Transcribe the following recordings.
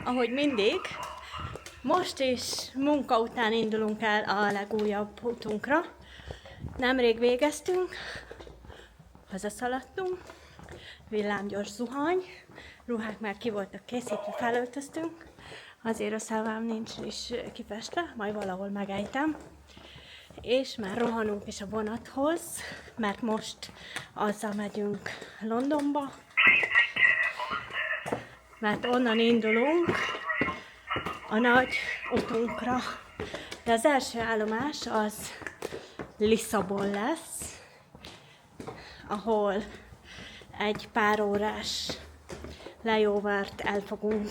ahogy mindig, most is munka után indulunk el a legújabb útunkra. Nemrég végeztünk, hazaszaladtunk, villámgyors zuhany, ruhák már ki voltak készítve, felöltöztünk, azért a szávám nincs is kifestve, majd valahol megejtem. És már rohanunk is a vonathoz, mert most azzal megyünk Londonba, mert onnan indulunk a nagy utunkra. De az első állomás az Lisszabon lesz, ahol egy pár órás layover-t el fogunk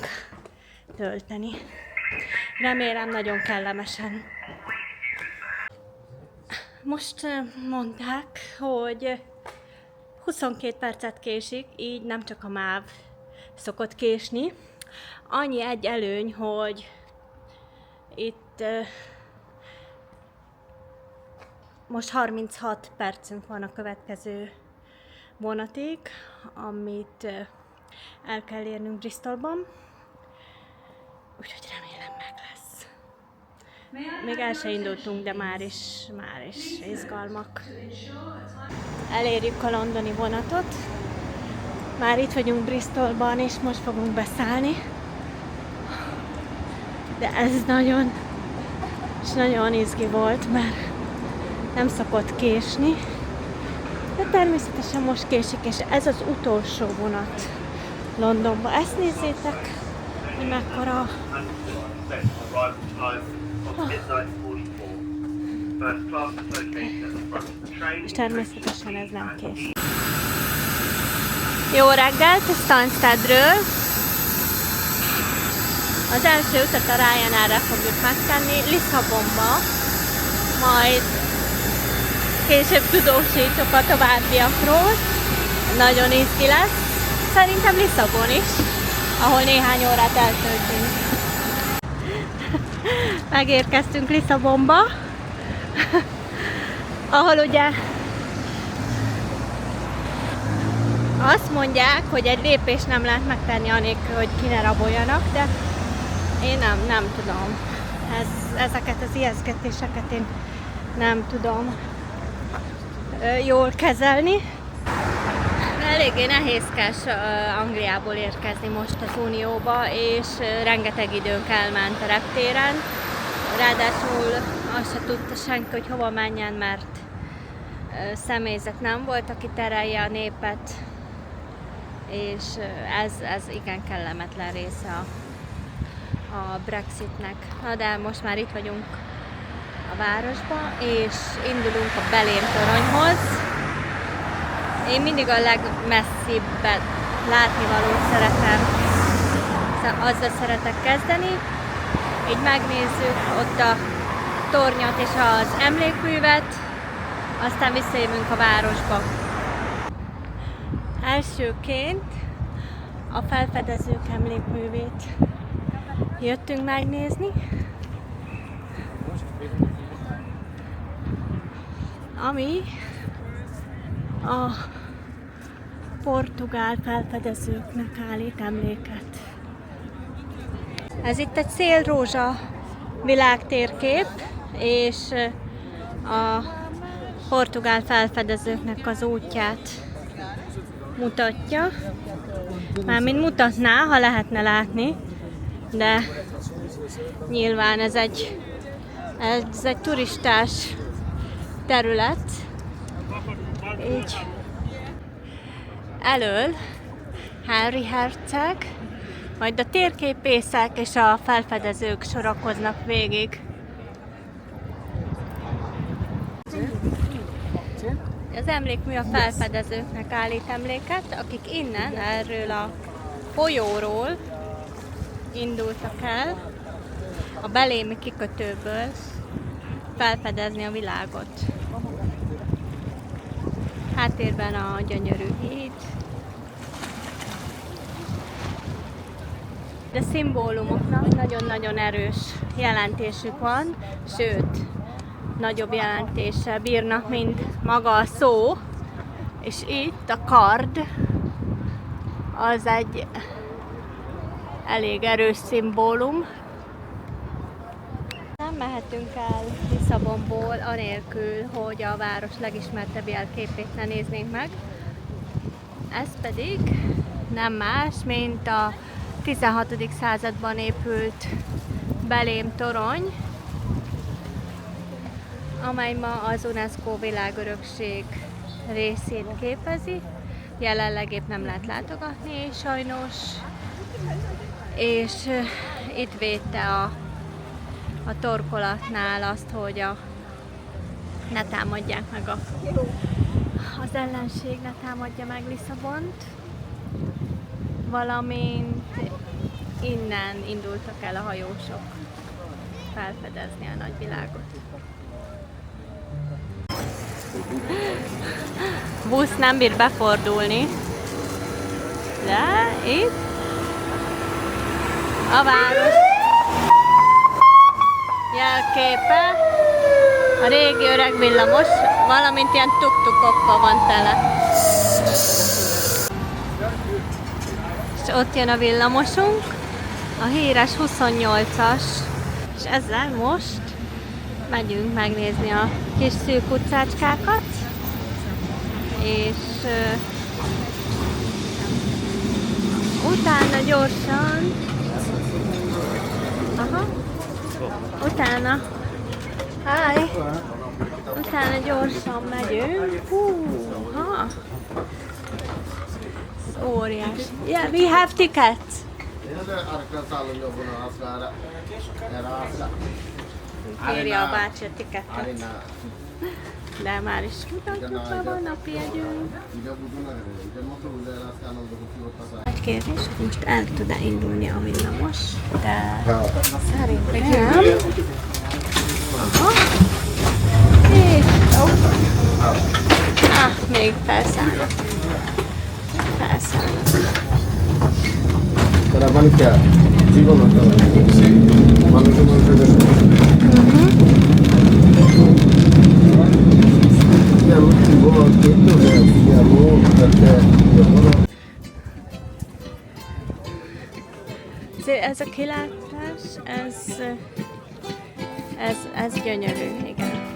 tölteni. Remélem nagyon kellemesen. Most mondták, hogy 22 percet késik, így nem csak a MÁV szokott késni. Annyi egy előny, hogy itt most 36 percünk van a következő vonatig, amit el kell érnünk Bristolban. Úgyhogy remélem meg lesz. Még el se indultunk, de már is izgalmak. Elérjük a londoni vonatot. Már itt vagyunk Bristolban, és most fogunk beszállni. De ez nagyon izgi volt, mert nem szokott késni. De természetesen most késik, és ez az utolsó vonat Londonba. Ezt nézzétek, hogy mekkora. És természetesen ez nem kés. Jó reggelt a Stanstedről! Az első utat a Ryanairre fogjuk megtenni Lisszabonba, majd később tudósítok a továbbiakról. Nagyon izgi lesz. Szerintem Lisszabon is, ahol néhány órát eltöltünk. Megérkeztünk Lisszabonba, ahol ugye azt mondják, hogy egy lépést nem lehet megtenni anélkül, hogy ki ne raboljanak, de én nem tudom. Ezeket az ijesztgetéseket én nem tudom jól kezelni. Eléggé nehézkes Angliából érkezni most az Unióba, és rengeteg időnk elment a reptéren. Ráadásul azt se tudta senki, hogy hova menjen, mert személyzet nem volt, aki terelje a népet, és ez igen kellemetlen része a Brexitnek. Na de most már itt vagyunk a városba, és indulunk a Belém toronyhoz. Én mindig a legmesszibbet látnivalót szeretem, azzal szeretek kezdeni. Így megnézzük ott a tornyot és az emlékművet, aztán visszajövünk a városba. Elsőként a felfedezők emlékművét jöttünk megnézni, ami a portugál felfedezőknek állít emléket. Ez itt egy szélrózsa világtérkép, és a portugál felfedezőknek az útját mutatja. Mármint mutatná, ha lehetne látni, de nyilván ez egy turistás terület. Így elől Henry herceg, majd a térképészek és a felfedezők sorakoznak végig. Az emlékmű a felfedezőknek állít emléket, akik innen, erről a folyóról indultak el, a belémi kikötőből felfedezni a világot. Háttérben a gyönyörű híd. De szimbólumoknak nagyon-nagyon erős jelentésük van, sőt, nagyobb jelentéssel bírnak, mint maga a szó. És itt a kard az elég erős szimbólum. Nem mehetünk el Lisszabonból anélkül, hogy a város legismertebb jelképét ne néznénk meg. Ez pedig nem más, mint a 16. században épült Belém torony, amely ma az UNESCO világörökség részét képezi. Jelenleg épp nem lehet látogatni, sajnos. És itt védte a torkolatnál azt, hogy ne támadják meg az ellenség, ne támadja meg Lisszabont, valamint innen indultak el a hajósok felfedezni a nagyvilágot. Busz nem bír befordulni, de itt a város jelképe, a régi öreg villamos, valamint ilyen tuk-tukokkal van tele. És ott jön a villamosunk, a híres 28-as, és ezzel most megyünk megnézni a kis szűk utcácskákat, és utána gyorsan, utána gyorsan megyünk, ez óriás. Yeah, we have tickets. Kéri a bácsi a tiketet. De már is mutatjuk, van napi jegyünk. Egy kérdés, hogy most el tud-e indulni a villamos, de szerintem nem. És még felszállnak. Ez a kilátás, ez gyönyörű, igen.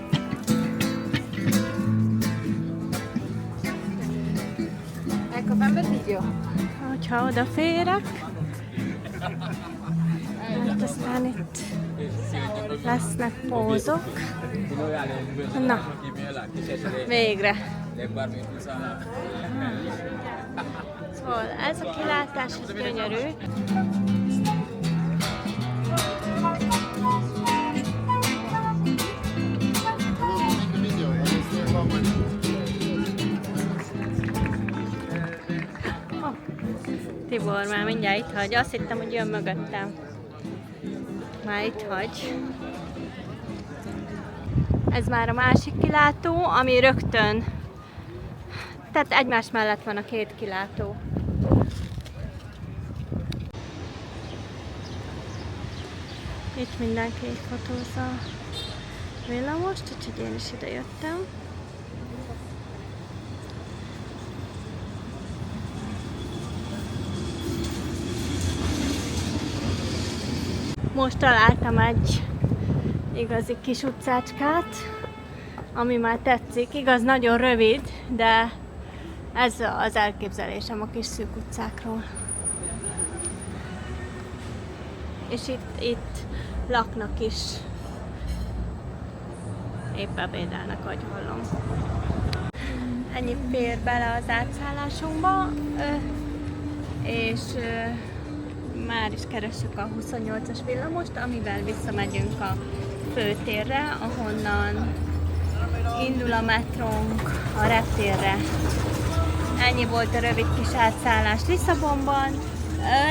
Hogyha odaférek, hát aztán itt lesznek pózok. Na, végre. Szóval ez a kilátás, ez gyönyörű. Tibor már mindjárt itt hagy. Azt hittem, hogy jön mögöttem. Már itt hagy. Ez már a másik kilátó, ami rögtön, tehát egymás mellett van a két kilátó. Itt mindenki fotózza a villamost, úgyhogy én is ide jöttem. Most találtam egy igazi kis utcácskát, ami már tetszik. Igaz, nagyon rövid, de ez az elképzelésem a kis szűk utcákról. És itt laknak is. Épp ebédelnek, ahogy hallom. Ennyi fér bele az átszállásunkba, és már is keressük a 28-as villamost, amivel visszamegyünk a főtérre, ahonnan indul a metrónk a reptérre. Ennyi volt a rövid kis átszállás Lisszabonban.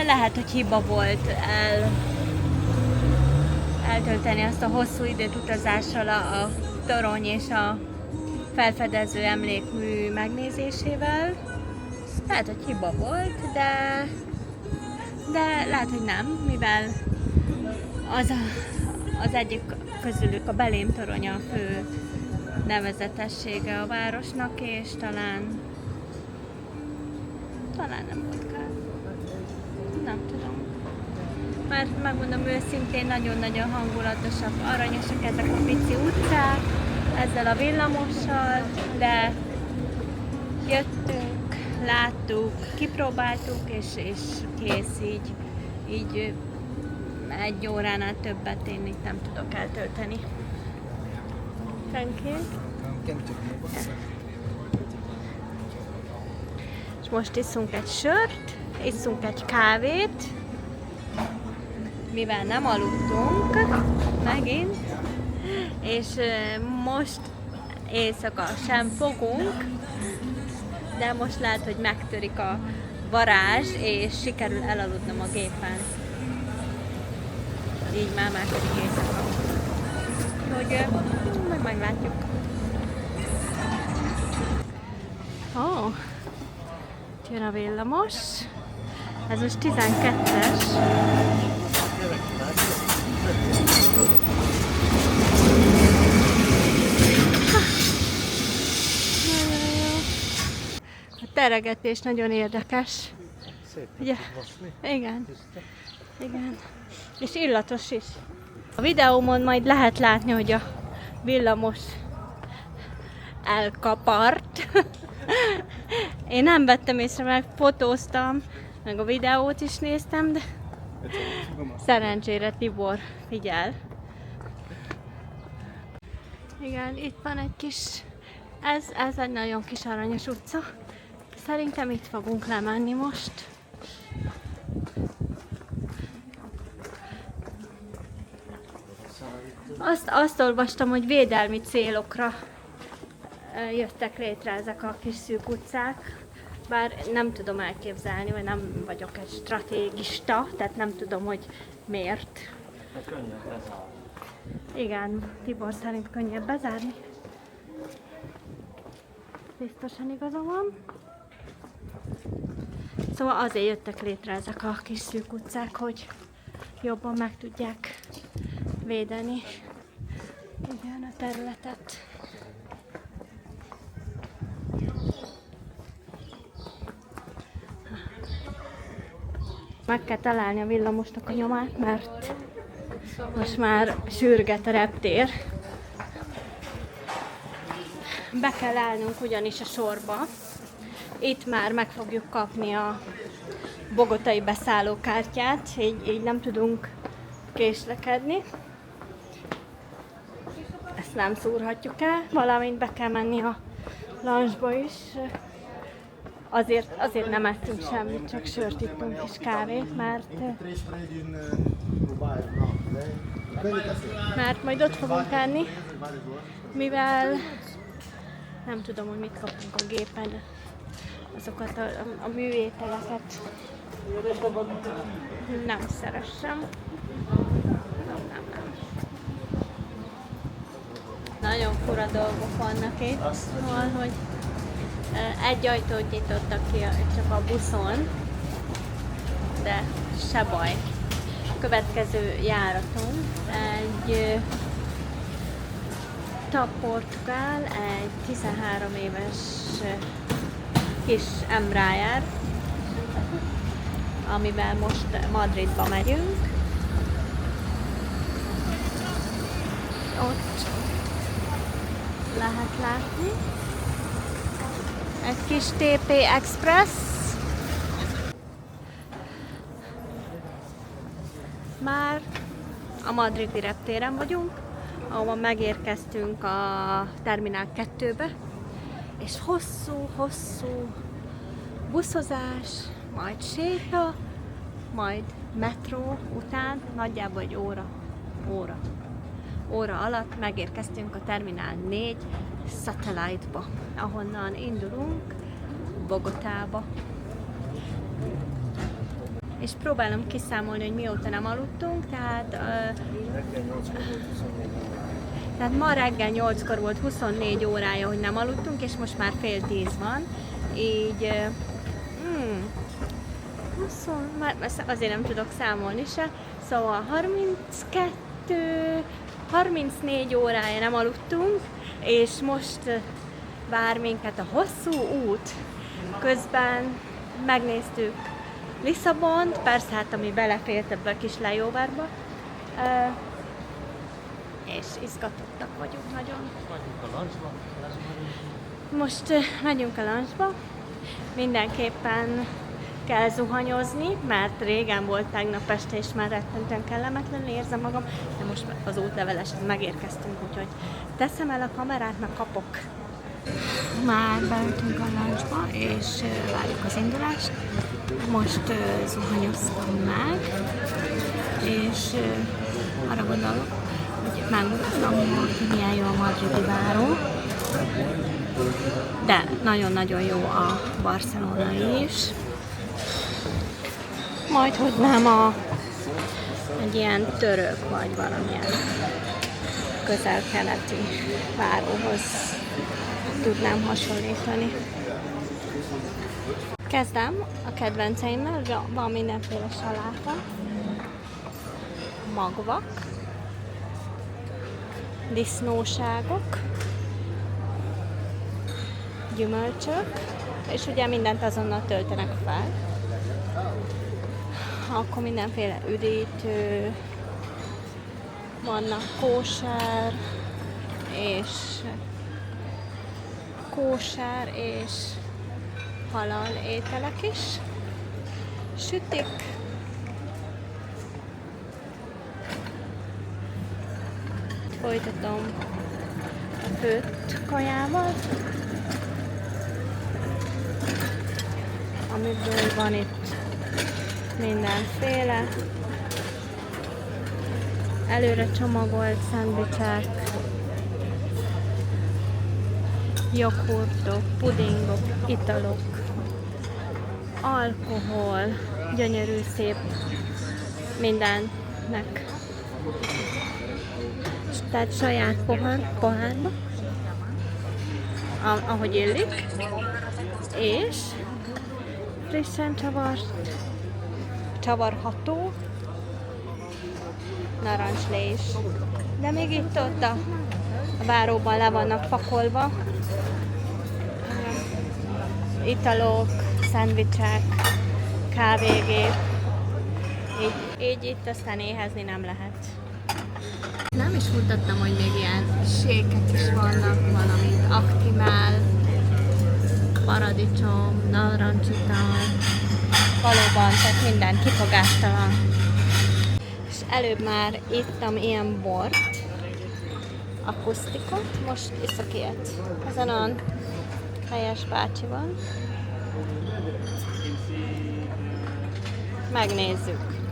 Lehet, hogy hiba volt eltölteni azt a hosszú időt utazással a torony és a felfedező emlékmű megnézésével. Lehet, hogy hiba volt, de lehet, hogy nem, mivel az egyik közülük, a Belém torony a fő nevezetessége a városnak, és talán nem volt kár. Nem tudom. mert megmondom őszintén, nagyon-nagyon hangulatosak, aranyosak ezek a pici utcák, ezzel a villamossal, de jöttünk, láttuk, kipróbáltuk, és kész, így 1 óránál többet én itt nem tudok eltölteni. Thank you. És most iszunk egy sört, iszunk egy kávét, mivel nem aludtunk megint, és most éjszaka sem fogunk, de most lehet, hogy megtörik a varázs, és sikerül elaludnom a gépen. Így már második éjszaka. Úgyhogy majd meglátjuk. Jön a villamos. Ez most 12-es. A teregetés nagyon érdekes. Ugye? Igen. Igen. És illatos is. A videómon majd lehet látni, hogy a villamos elkapart. Én nem vettem észre, meg fotóztam, meg a videót is néztem, de szerencsére Tibor figyel. Igen, itt van egy kis, ez egy nagyon kis aranyos utca. Szerintem itt fogunk lemenni most. Azt olvastam, hogy védelmi célokra jöttek létre ezek a kis szűk utcák, bár nem tudom elképzelni, mert nem vagyok egy stratégista, tehát nem tudom, hogy miért. Könnyebb bezárni. Igen, Tibor szerint könnyebb bezárni. Biztosan igaza van. Szóval azért jöttek létre ezek a kis szűk utcák, hogy jobban meg tudják védeni igen, a területet. Meg kell találni a villamosnak a nyomát, mert most már sürget a reptér. Be kell állnunk ugyanis a sorba. Itt már meg fogjuk kapni a bogotai beszállókártyát, így nem tudunk késlekedni. Ezt nem szúrhatjuk el, valamint be kell menni a lunchba is. Azért nem ettünk semmit, csak sört ittunk és kávét, mert majd ott fogunk enni, mivel nem tudom, hogy mit kapunk a gépen, azokat a műételeket nem szeressem. Nem. Nagyon fura dolgok vannak itt, szóval, hogy egy ajtót nyitottak ki csak a buszon, de se baj. A következő járaton egy portugál, egy 13 éves kis Embraer, amivel most Madridba megyünk. Ott lehet látni egy kis TP Express. Már a madridi reptéren vagyunk, ahol megérkeztünk a Terminál 2-be, és hosszú buszozás, majd séta, majd metró után, nagyjából egy óra alatt megérkeztünk a Terminál 4 Satellite-ba, ahonnan indulunk Bogotába. És próbálom kiszámolni, hogy mióta nem aludtunk, tehát ma reggel 8-kor volt 24 órája, hogy nem aludtunk, és most már fél 10 van, így 20, azért nem tudok számolni se, szóval 34 órája nem aludtunk, és most vár minket a hosszú út. Közben megnéztük Lisszabont, persze hát ami belefért ebbe a kis layoverba, és izgatottak vagyunk nagyon. Vagyunk a lunchban. Most megyünk a lunchba, mindenképpen kell zuhanyozni, mert régen volt tegnap este, és már rettentően kellemetlenül érzem magam, de most az útleveleshez megérkeztünk, úgyhogy teszem el a kamerát, meg kapok. Már beültünk a lunchba, és várjuk az indulást. Most zuhanyoztam meg, és arra gondolok, hogy megmutatom, hogy milyen jó a madridi váró. De nagyon-nagyon jó a barcelonai is. Majd, hogy nem egy ilyen török vagy valamilyen közel-keleti váróhoz tudnám hasonlítani. Kezdem a kedvenceimmel, van mindenféle saláta, magvak, disznóságok, gyümölcsök, és ugye mindent azonnal töltenek fel. Akkor mindenféle üdítő, vannak kóser és halal ételek is, sütik, folytatom a főtt kajával, amiből van itt mindenféle előre csomagolt szendvicsek, joghurtok, pudingok, italok, alkohol, gyönyörű, szép mindennek. Tehát saját pohárba, ahogy illik, és frissen csavarható narancslé is. De még itt ott a váróban le vannak pakolva italok, szendvicsek, kávégép. Így itt aztán éhezni nem lehet. Nem is mutattam, hogy még ilyen sékek is vannak, valamint aktimál, paradicsom, narancsital, valóban, tehát minden kifogástalan. És előbb már ittam ilyen bort, akusztikot, most iszok ilyet. Ezen a helyes bácsi van. Megnézzük.